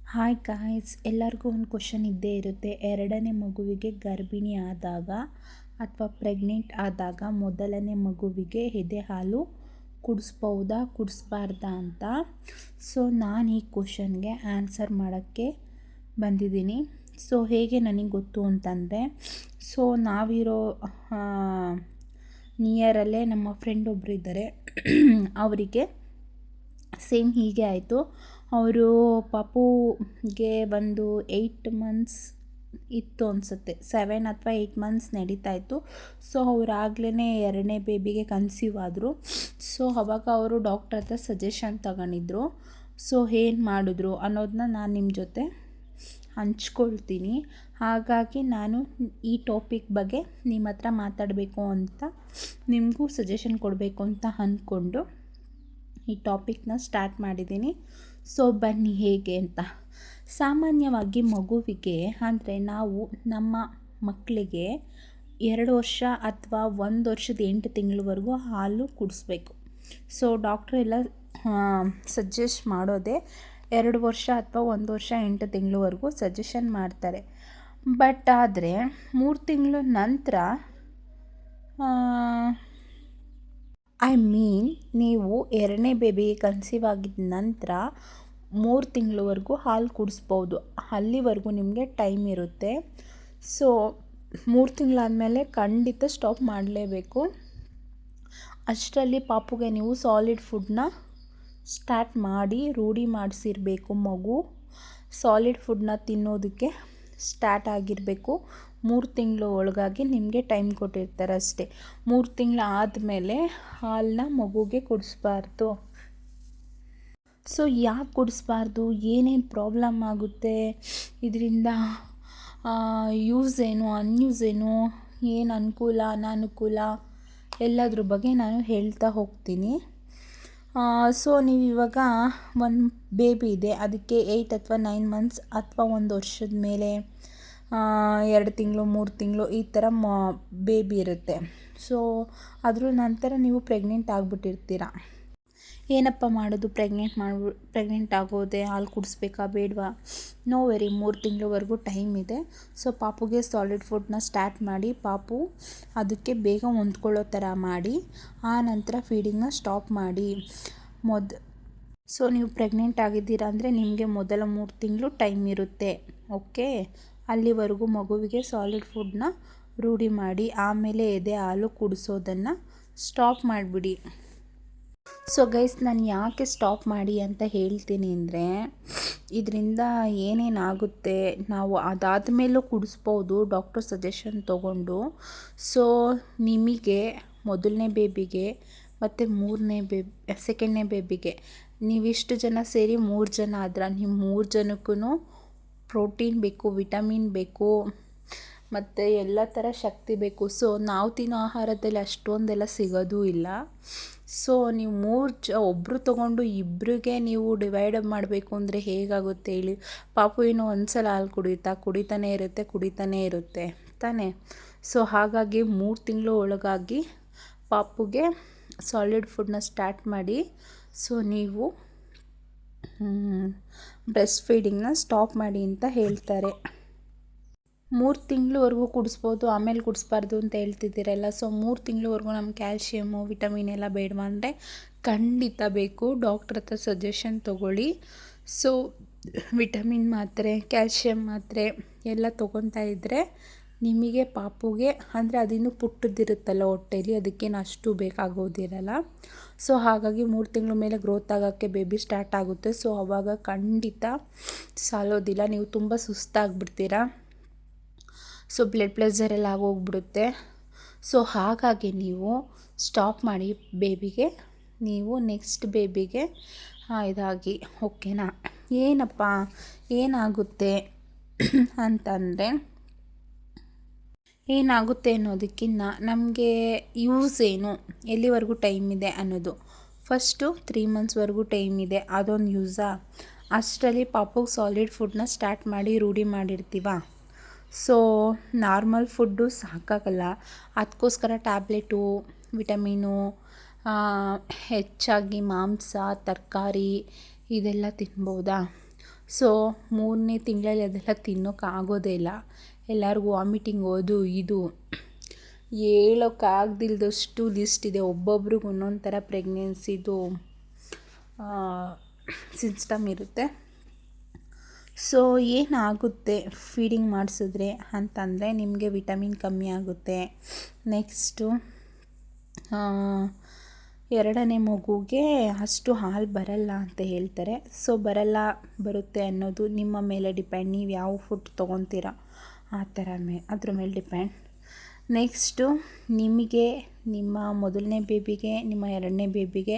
Hi guys, ಎಲ್ಲರಿಗೂ ಒಂದು question ಇದ್ದೇ ಇರುತ್ತೆ. ಎರಡನೇ ಮಗುವಿಗೆ ಗರ್ಭಿಣಿ ಆದಾಗ ಅಥವಾ ಪ್ರೆಗ್ನೆಂಟ್ ಆದಾಗ ಮೊದಲನೇ ಮಗುವಿಗೆ ಎದೆ ಹಾಲು ಕುಡಿಸ್ಬೋದಾ ಕುಡಿಸ್ಬಾರ್ದಾ ಅಂತ. ಸೊ ನಾನು ಈ ಕ್ವಶನ್ಗೆ ಆನ್ಸರ್ ಮಾಡೋಕ್ಕೆ ಬಂದಿದ್ದೀನಿ. ಸೊ ಹೇಗೆ ನನಗೆ ಗೊತ್ತು ಅಂತಂದರೆ, ಸೊ ನಾವಿರೋ ನಿಯರಲ್ಲೇ ನಮ್ಮ ಫ್ರೆಂಡ್ ಒಬ್ಬರು ಇದ್ದಾರೆ. ಅವರಿಗೆ ಸೇಮ್ ಹೀಗೆ ಆಯಿತು. ಅವರು ಪಾಪುಗೆ ಒಂದು 8 ಮಂತ್ಸ್ ಇತ್ತು ಅನಿಸುತ್ತೆ, 7 ಅಥವಾ 8 ಮಂತ್ಸ್ ನಡೀತಾ ಇತ್ತು. ಸೊ ಅವರಾಗಲೇ ಎರಡನೇ ಬೇಬಿಗೆ ಕನ್ಸೀವ್ ಆದರು. ಸೊ ಅವಾಗ ಅವರು ಡಾಕ್ಟ್ರ್ ಹತ್ರ ಸಜೆಷನ್ ತಗೊಂಡಿದ್ರು. ಸೊ ಏನು ಮಾಡಿದ್ರು ಅನ್ನೋದನ್ನ ನಾನು ನಿಮ್ಮ ಜೊತೆ ಹಂಚ್ಕೊಳ್ತೀನಿ. ಹಾಗಾಗಿ ನಾನು ಈ ಟಾಪಿಕ್ ಬಗ್ಗೆ ನಿಮ್ಮ ಹತ್ರ ಮಾತಾಡಬೇಕು ಅಂತ, ನಿಮಗೂ ಸಜೆಷನ್ ಕೊಡಬೇಕು ಅಂತ ಅಂದ್ಕೊಂಡು ಈ ಟಾಪಿಕ್ನ ಸ್ಟಾರ್ಟ್ ಮಾಡಿದ್ದೀನಿ. ಸೊ ಬನ್ನಿ ಹೇಗೆ ಅಂತ. ಸಾಮಾನ್ಯವಾಗಿ ಮಗುವಿಗೆ ಅಂದರೆ ನಾವು ನಮ್ಮ ಮಕ್ಕಳಿಗೆ 2 ವರ್ಷ ಅಥವಾ 1 ವರ್ಷದ 8 ತಿಂಗಳವರೆಗೂ ಹಾಲು ಕುಡಿಸ್ಬೇಕು. ಸೊ ಡಾಕ್ಟ್ರು ಎಲ್ಲ ಸಜೆಸ್ಟ್ ಮಾಡೋದೇ 2 ವರ್ಷ ಅಥವಾ 1 ವರ್ಷ 8 ತಿಂಗಳವರೆಗೂ ಸಜೆಷನ್ ಮಾಡ್ತಾರೆ. ಬಟ್ ಆದರೆ 3 ತಿಂಗಳ ನಂತರ ನೀವು ಎರಡನೇ ಬೇಬಿಗೆ ಕನ್ಸೀವ್ ಆಗಿದ ನಂತರ 3 ತಿಂಗಳವರೆಗೂ ಹಾಲು ಕುಡಿಸ್ಬೋದು. ಅಲ್ಲಿವರೆಗೂ ನಿಮಗೆ ಟೈಮ್ ಇರುತ್ತೆ. ಸೊ 3 ತಿಂಗಳಾದಮೇಲೆ ಖಂಡಿತ ಸ್ಟಾಪ್ ಮಾಡಲೇಬೇಕು. ಅಷ್ಟರಲ್ಲಿ ಪಾಪುಗೆ ನೀವು ಸಾಲಿಡ್ ಫುಡ್ನ ಸ್ಟಾರ್ಟ್ ಮಾಡಿ ರೂಢಿ ಮಾಡಿಸಿರಬೇಕು. ಮಗು ಸಾಲಿಡ್ ಫುಡ್ನ ತಿನ್ನೋದಕ್ಕೆ ಸ್ಟಾರ್ಟ್ ಆಗಿರಬೇಕು. 3 ತಿಂಗಳು ಒಳಗಾಗಿ ನಿಮಗೆ ಟೈಮ್ ಕೊಟ್ಟಿರ್ತಾರೆ ಅಷ್ಟೇ. 3 ತಿಂಗಳು ಆದಮೇಲೆ ಹಾಲನ್ನ ಮಗುಗೆ ಕುಡಿಸ್ಬಾರ್ದು. ಸೊ ಯಾಕೆ ಕುಡಿಸ್ಬಾರ್ದು, ಏನೇನು ಪ್ರಾಬ್ಲಮ್ ಆಗುತ್ತೆ, ಇದರಿಂದ ಯೂಸ್ ಏನು ಅನ್ಯೂಸ್ ಏನು, ಏನು ಅನುಕೂಲ ಅನಾನುಕೂಲ ಎಲ್ಲದ್ರ ಬಗ್ಗೆ ನಾನು ಹೇಳ್ತಾ ಹೋಗ್ತೀನಿ. ಸೊ ನೀವು ಇವಾಗ ಒಂದು ಬೇಬಿ ಇದೆ, ಅದಕ್ಕೆ 8 ಅಥವಾ 9 ಮಂತ್ಸ್ ಅಥವಾ 1 ವರ್ಷದ ಮೇಲೆ 2 ತಿಂಗಳು 3 ತಿಂಗಳು ಈ ಥರ ಬೇಬಿ ಇರುತ್ತೆ. ಸೊ ಅದ್ರ ನಂತರ ನೀವು ಪ್ರೆಗ್ನೆಂಟ್ ಆಗಿಬಿಟ್ಟಿರ್ತೀರ. ಏನಪ್ಪ ಮಾಡೋದು, ಪ್ರೆಗ್ನೆಂಟ್ ಆಗೋದೆ, ಹಾಲು ಕುಡಿಸ್ಬೇಕಾ ಬೇಡವಾ? ನೋ ವೆರಿ, 3 ತಿಂಗಳವರೆಗೂ ಟೈಮ್ ಇದೆ. ಸೊ ಪಾಪುಗೆ ಸಾಲಿಡ್ ಫುಡ್ನ ಸ್ಟಾರ್ಟ್ ಮಾಡಿ, ಪಾಪು ಅದಕ್ಕೆ ಬೇಗ ಹೊಂದ್ಕೊಳ್ಳೋ ಥರ ಮಾಡಿ, ಆ ನಂತರ ಫೀಡಿಂಗ್ನ ಸ್ಟಾಪ್ ಮಾಡಿ. ಸೊ ನೀವು ಪ್ರೆಗ್ನೆಂಟ್ ಆಗಿದ್ದೀರಾ ಅಂದರೆ ನಿಮಗೆ ಮೊದಲ 3 ತಿಂಗಳು ಟೈಮ್ ಇರುತ್ತೆ. ಓಕೆ, ಅಲ್ಲಿವರೆಗೂ ಮಗುವಿಗೆ ಸಾಲಿಡ್ ಫುಡ್ನ ರೂಢಿ ಮಾಡಿ, ಆಮೇಲೆ ಎದೆ ಹಾಲು ಕುಡಿಸೋದನ್ನು ಸ್ಟಾಪ್ ಮಾಡಿಬಿಡಿ. ಸೊ ಗೈಸ್, ನಾನು ಯಾಕೆ ಸ್ಟಾಪ್ ಮಾಡಿ ಅಂತ ಹೇಳ್ತೀನಿ ಅಂದರೆ, ಇದರಿಂದ ಏನೇನಾಗುತ್ತೆ, ನಾವು ಅದಾದಮೇಲೂ ಕುಡಿಸ್ಬೋದು ಡಾಕ್ಟರ್ ಸಜೆಷನ್ ತೊಗೊಂಡು. ಸೊ ನಿಮಗೆ ಮೊದಲನೇ ಬೇಬಿಗೆ ಮತ್ತು ಸೆಕೆಂಡ್ನೇ ಬೇಬಿಗೆ ನೀವಿಷ್ಟು ಜನ ಸೇರಿ 3 ಜನ ಆದ್ರೆ, ನೀವು 3 ಜನಕ್ಕೂ ಪ್ರೋಟೀನ್ ಬೇಕು, ವಿಟಮಿನ್ ಬೇಕು, ಮತ್ತು ಎಲ್ಲ ಥರ ಶಕ್ತಿ ಬೇಕು. ಸೊ ನಾವು ತಿನ್ನೋ ಆಹಾರದಲ್ಲಿ ಅಷ್ಟೊಂದೆಲ್ಲ ಸಿಗೋದೂ ಇಲ್ಲ. ಸೊ ನೀವು ಒಬ್ಬರು ತೊಗೊಂಡು ಇಬ್ಬರಿಗೆ ನೀವು ಡಿವೈಡ್ ಮಾಡಬೇಕು ಅಂದರೆ ಹೇಗಾಗುತ್ತೆ ಹೇಳಿ? ಪಾಪು ಇನ್ನೂ ಒಂದು ಸಲ ಹಾಲು ಕುಡಿತಾನೇ ಇರುತ್ತೆ ತಾನೇ. ಸೊ ಹಾಗಾಗಿ 3 ತಿಂಗಳು ಒಳಗಾಗಿ ಪಾಪುಗೆ ಸಾಲಿಡ್ ಫುಡ್ನ ಸ್ಟಾರ್ಟ್ ಮಾಡಿ. ಸೊ ನೀವು ಬ್ರೆಸ್ಟ್ ಫೀಡಿಂಗ್ನ ಸ್ಟಾಪ್ ಮಾಡಿ ಅಂತ ಹೇಳ್ತಾರೆ. 3 ತಿಂಗಳವರೆಗೂ ಕುಡಿಸ್ಬೋದು, ಆಮೇಲೆ ಕುಡಿಸ್ಬಾರ್ದು ಅಂತ ಹೇಳ್ತಿದ್ದೀರಲ್ಲ. ಸೊ 3 ತಿಂಗಳವರೆಗೂ ನಮ್ಮ ಕ್ಯಾಲ್ಶಿಯಮ್ಮು ವಿಟಮಿನ್ ಎಲ್ಲ ಬೇಡವಾ ಅಂದರೆ ಖಂಡಿತ ಬೇಕು. ಡಾಕ್ಟ್ರ್ ಹತ್ರ ಸಜೆಷನ್ ತೊಗೊಳ್ಳಿ. ಸೊ ವಿಟಮಿನ್ ಮಾತ್ರೆ, ಕ್ಯಾಲ್ಶಿಯಮ್ ಮಾತ್ರೆ ಎಲ್ಲ ತೊಗೊತಾ ಇದ್ದರೆ ನಿಮಗೆ ಪಾಪುಗೆ ಅಂದರೆ ಅದಿನ್ನೂ ಪುಟ್ಟದಿರುತ್ತಲ್ಲ ಹೊಟ್ಟೆಲಿ, ಅದಕ್ಕೇನು ಅಷ್ಟು ಬೇಕಾಗೋದಿರಲ್ಲ. ಸೊ ಹಾಗಾಗಿ 3 ತಿಂಗಳ ಮೇಲೆ ಗ್ರೋತ್ ಆಗೋಕ್ಕೆ ಬೇಬಿ ಸ್ಟಾರ್ಟ್ ಆಗುತ್ತೆ. ಸೊ ಆವಾಗ ಖಂಡಿತ ಸಾಲೋದಿಲ್ಲ, ನೀವು ತುಂಬ ಸುಸ್ತಾಗ್ಬಿಡ್ತೀರಾ. ಸೊ ಬ್ಲಡ್ ಪ್ರೆಷರ್ ಎಲ್ಲ ಆಗೋಗ್ಬಿಡುತ್ತೆ. ಸೊ ಹಾಗಾಗಿ ನೀವು ಸ್ಟಾಪ್ ಮಾಡಿ ಬೇಬಿಗೆ. ನೀವು ನೆಕ್ಸ್ಟ್ ಬೇಬಿಗೆ ಇದಾಗಿ ಓಕೆನಾ? ಏನಪ್ಪ ಏನಾಗುತ್ತೆ ಅಂತಂದರೆ, ಏನಾಗುತ್ತೆ ಅನ್ನೋದಕ್ಕಿಂತ ನಮಗೆ ಯೂಸ್ ಏನು, ಎಲ್ಲಿವರೆಗೂ ಟೈಮ್ ಇದೆ ಅನ್ನೋದು. ಫಸ್ಟು 3 ಮಂತ್ಸ್ವರೆಗೂ ಟೈಮ್ ಇದೆ, ಅದೊಂದು ಯೂಸಾ? ಅಷ್ಟರಲ್ಲಿ ಪಾಪುಗೆ ಸಾಲಿಡ್ ಫುಡ್ನ ಸ್ಟಾರ್ಟ್ ಮಾಡಿ ರೂಢಿ ಮಾಡಿರ್ತೀವ. ಸೊ ನಾರ್ಮಲ್ ಫುಡ್ಡು ಸಾಕಾಗಲ್ಲ, ಅದಕ್ಕೋಸ್ಕರ ಟ್ಯಾಬ್ಲೆಟು, ವಿಟಮಿನು, ಹೆಚ್ಚಾಗಿ ಮಾಂಸ, ತರಕಾರಿ ಇದೆಲ್ಲ ತಿನ್ಬೋದಾ? ಸೊ 3ನೇ ತಿಂಗಳಲ್ಲಿ ಅದೆಲ್ಲ ತಿನ್ನೋಕ್ಕಾಗೋದೇ ಇಲ್ಲ. ಎಲ್ಲರಿಗೂ ವಾಮಿಟಿಂಗ್ ಅದು ಇದು ಹೇಳೋಕ್ಕಾಗ್ದಿಲ್ದಷ್ಟು ಲಿಸ್ಟ್ ಇದೆ. ಒಬ್ಬೊಬ್ರಿಗೆ ಒಂದೊಂದು ಥರ ಪ್ರೆಗ್ನೆನ್ಸಿದು ಸಿಸ್ಟಮ್ ಇರುತ್ತೆ. ಸೊ ಏನಾಗುತ್ತೆ ಫೀಡಿಂಗ್ ಮಾಡಿಸಿದ್ರೆ ಅಂತಂದರೆ ನಿಮಗೆ ವಿಟಮಿನ್ ಕಮ್ಮಿ ಆಗುತ್ತೆ. ನೆಕ್ಸ್ಟು 2ನೇ ಮಗುಗೆ ಅಷ್ಟು ಹಾಲು ಬರಲ್ಲ ಅಂತ ಹೇಳ್ತಾರೆ. ಸೊ ಬರುತ್ತೆ ಅನ್ನೋದು ನಿಮ್ಮ ಮೇಲೆ ಡಿಪೆಂಡ್. ನೀವು ಯಾವ ಫುಡ್ ತೊಗೊತೀರ ಅದ್ರ ಮೇಲೆ ಡಿಪೆಂಡ್. ನೆಕ್ಸ್ಟು ನಿಮಗೆ ನಿಮ್ಮ ಮೊದಲನೇ ಬೇಬಿಗೆ ನಿಮ್ಮ 2ನೇ ಬೇಬಿಗೆ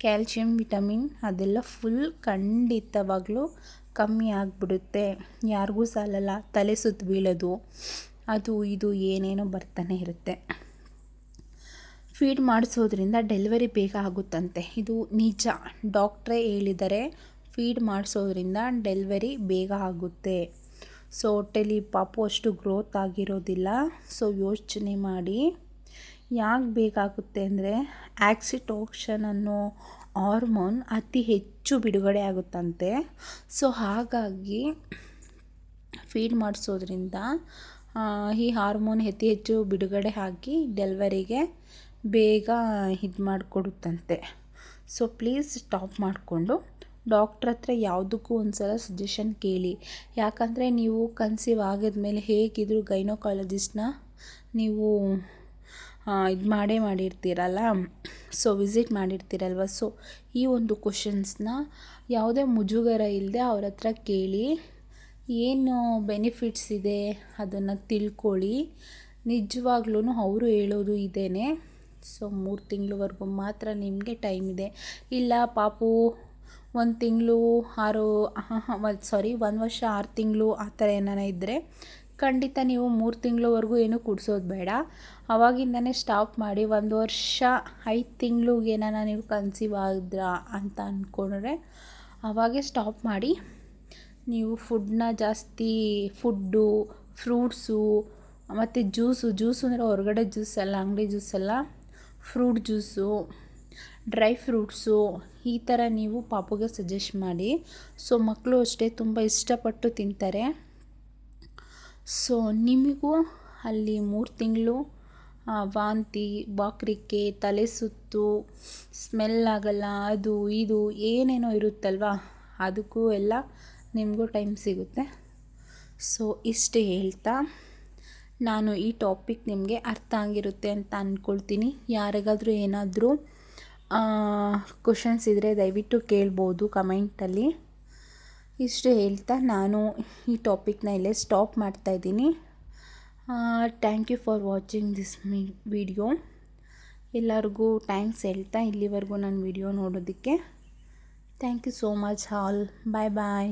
ಕ್ಯಾಲ್ಶಿಯಂ ವಿಟಮಿನ್ ಅದೆಲ್ಲ ಫುಲ್ ಖಂಡಿತವಾಗ್ಲೂ ಕಮ್ಮಿ ಆಗಿಬಿಡುತ್ತೆ. ಯಾರಿಗೂ ಸಾಲಲ್ಲ. ತಲೆ ಸುತ್ತು ಬೀಳೋದು ಅದು ಇದು ಏನೇನೋ ಬರ್ತಾನೆ ಇರುತ್ತೆ. ಫೀಡ್ ಮಾಡಿಸೋದ್ರಿಂದ ಡೆಲಿವರಿ ಬೇಗ ಆಗುತ್ತಂತೆ. ಇದು ನಿಜ, ಡಾಕ್ಟ್ರೇ ಹೇಳಿದ್ದಾರೆ. ಫೀಡ್ ಮಾಡಿಸೋದ್ರಿಂದ ಡೆಲಿವರಿ ಬೇಗ ಆಗುತ್ತೆ. ಸೊ ಹೊಟ್ಟೆಲಿ ಪಾಪು ಅಷ್ಟು ಗ್ರೋತ್ ಆಗಿರೋದಿಲ್ಲ. ಸೊ ಯೋಚನೆ ಮಾಡಿ. ಯಾಕೆ ಬೇಗ ಆಗುತ್ತೆ ಅಂದರೆ ಆಕ್ಸಿಟೋಷನ್ ಅನ್ನೋ ಹಾರ್ಮೋನ್ ಅತಿ ಹೆಚ್ಚು ಬಿಡುಗಡೆ ಆಗುತ್ತಂತೆ. ಸೊ ಹಾಗಾಗಿ ಫೀಡ್ ಮಾಡಿಸೋದ್ರಿಂದ ಈ ಹಾರ್ಮೋನ್ ಅತಿ ಹೆಚ್ಚು ಬಿಡುಗಡೆ ಆಗಿ ಡೆಲಿವರಿಗೆ ಬೇಗ ಇದು ಮಾಡಿಕೊಡುತ್ತಂತೆ. ಸೊ ಪ್ಲೀಸ್ ಸ್ಟಾಪ್ ಮಾಡಿಕೊಂಡು ಡಾಕ್ಟ್ರ್ ಹತ್ರ ಯಾವುದಕ್ಕೂ ಒಂದು ಸಲ ಸಜೆಷನ್ ಕೇಳಿ. ಯಾಕಂದರೆ ನೀವು ಕನ್ಸೀವ್ ಆಗಿದ್ಮೇಲೆ ಹೇಗಿದ್ರು ಗೈನೋಕಾಲಜಿಸ್ಟ್ನ ನೀವು ಇದು ಮಾಡಿರ್ತೀರಲ್ಲ, ಸೊ ವಿಸಿಟ್ ಮಾಡಿರ್ತೀರಲ್ವ. ಸೊ ಈ ಒಂದು ಕ್ವಶನ್ಸ್ನ ಯಾವುದೇ ಮುಜುಗರ ಇಲ್ಲದೆ ಅವ್ರ ಹತ್ರ ಕೇಳಿ. ಏನು ಬೆನಿಫಿಟ್ಸ್ ಇದೆ ಅದನ್ನು ತಿಳ್ಕೊಳ್ಳಿ. ನಿಜವಾಗ್ಲೂ ಅವರು ಹೇಳೋದು ಇದೇನೆ. ಸೊ 3 ತಿಂಗಳವರೆಗೂ ಮಾತ್ರ ನಿಮಗೆ ಟೈಮ್ ಇದೆ. ಇಲ್ಲ ಪಾಪು 1 ತಿಂಗಳು 1 ವರ್ಷ 6 ತಿಂಗಳು ಆ ಥರ ಏನಾರ ಇದ್ದರೆ ಖಂಡಿತ ನೀವು 3 ತಿಂಗಳವರೆಗೂ ಏನೂ ಕುಡಿಸೋದು ಬೇಡ. ಆವಾಗಿಂದನೇ ಸ್ಟಾಪ್ ಮಾಡಿ. 1 ವರ್ಷ 5 ತಿಂಗಳಿಗೆ ಏನಾರ ನೀವು ಕನ್ಸೀವ್ ಆದ್ರಾ ಅಂತ ಅಂದ್ಕೊಂಡ್ರೆ ಆವಾಗೇ ಸ್ಟಾಪ್ ಮಾಡಿ. ನೀವು ಫುಡ್ಡು ಫ್ರೂಟ್ಸು ಮತ್ತು ಜ್ಯೂಸು ಅಂದರೆ ಹೊರಗಡೆ ಜ್ಯೂಸಲ್ಲ, ಅಂಗಡಿ ಜ್ಯೂಸಲ್ಲ, ಫ್ರೂಟ್ ಜ್ಯೂಸು, ಡ್ರೈ ಫ್ರೂಟ್ಸು ಈ ಥರ ನೀವು ಪಾಪುಗೆ ಸಜೆಸ್ಟ್ ಮಾಡಿ. ಸೊ ಮಕ್ಕಳು ಅಷ್ಟೇ ತುಂಬ ಇಷ್ಟಪಟ್ಟು ತಿಂತಾರೆ. ಸೊ ನಿಮಗೂ ಅಲ್ಲಿ 3 ತಿಂಗಳು ವಾಂತಿ, ವಾಕರಿಕೆ, ತಲೆ ಸುತ್ತು, ಸ್ಮೆಲ್ ಆಗಲ್ಲ, ಅದು ಇದು ಏನೇನೋ ಇರುತ್ತಲ್ವ, ಅದಕ್ಕೂ ಎಲ್ಲ ನಿಮಗೂ ಟೈಮ್ ಸಿಗುತ್ತೆ. ಸೊ ಇಷ್ಟು ಹೇಳ್ತಾ ನಾನು ಈ ಟಾಪಿಕ್ ನಿಮಗೆ ಅರ್ಥ ಆಗಿರುತ್ತೆ ಅಂತ ಅಂದ್ಕೊಳ್ತೀನಿ. ಯಾರಿಗಾದರೂ ಏನಾದರೂ ಕ್ವಶನ್ಸ್ ಇದ್ದರೆ ದಯವಿಟ್ಟು ಕೇಳ್ಬೋದು ಕಮೆಂಟಲ್ಲಿ. ಇಷ್ಟು ಹೇಳ್ತಾ ನಾನು ಈ ಟಾಪಿಕ್ನ ಇಲ್ಲೇ ಸ್ಟಾಪ್ ಮಾಡ್ತಾಯಿದ್ದೀನಿ. Thank you for watching this video. ಎಲ್ಲರಿಗೂ ಥ್ಯಾಂಕ್ಸ್ ಹೇಳ್ತಾ ಇಲ್ಲಿವರೆಗೂ ನನ್ನ ವಿಡಿಯೋ ನೋಡೋದಕ್ಕೆ thank you so much all. Bye bye.